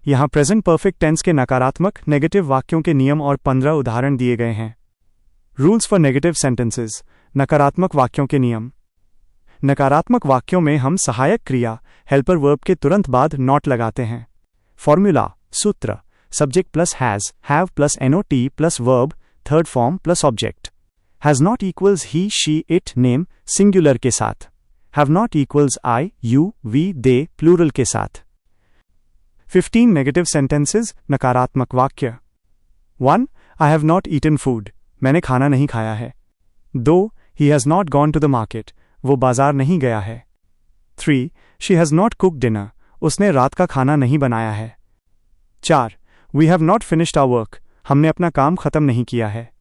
यहाँ present perfect tense के नकारात्मक नेगेटिव वाक्यों के नियम और 15 उदाहरण दिए गए हैं। Rules for negative sentences. नकारात्मक वाक्यों के नियम। नकारात्मक वाक्यों में हम सहायक क्रिया हेल्पर वर्ब के तुरंत बाद नॉट लगाते हैं। फॉर्मूला सूत्र subject plus has, have plus NOT plus verb, third form plus object. Has not equals he, she, it, name singular के साथ। Have not equals I, you, we, they plural के साथ। 15 नेगेटिव सेंटेंसेस नकारात्मक वाक्य। 1. I have not eaten food. मैंने खाना नहीं खाया है। 2. He has not gone to the market. वो बाजार नहीं गया है। 3. She has not cooked dinner. उसने रात का खाना नहीं बनाया है। 4. We have not finished our work. हमने अपना काम खत्म नहीं किया है।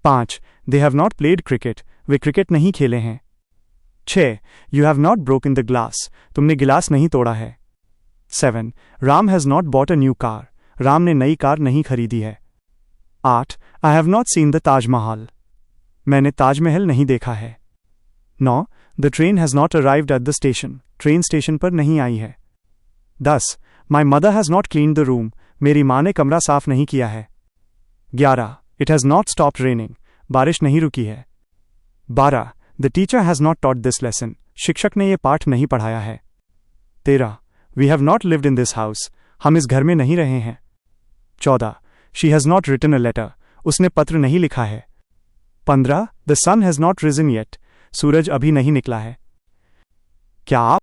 5. They have not played cricket. Way cricket नहीं खेले हैं। 6. You have not broken the glass. तुमने गिलास नहीं तोड़ा है। 7. Ram has not bought a new car. Ram ने नई कार नहीं खरीदी है। 8. I have not seen the Taj Mahal. मैंने ताजमहल नहीं देखा है। 9. The train has not arrived at the station. Train station पर नहीं आई है। 10. My mother has not cleaned the room. मेरी माँ ने कमरा साफ नहीं किया है। 11. It has not stopped raining. बारिश नहीं रुकी है। 12. The teacher has not taught this lesson. शिक्षक ने यह पाठ नहीं पढ़ाया है। 13. We have not lived in this house. हम इस घर में नहीं रहे हैं। 14. She has not written a letter. उसने पत्र नहीं लिखा है। 15. The sun has not risen yet. सूरज अभी नहीं निकला है। क्या आप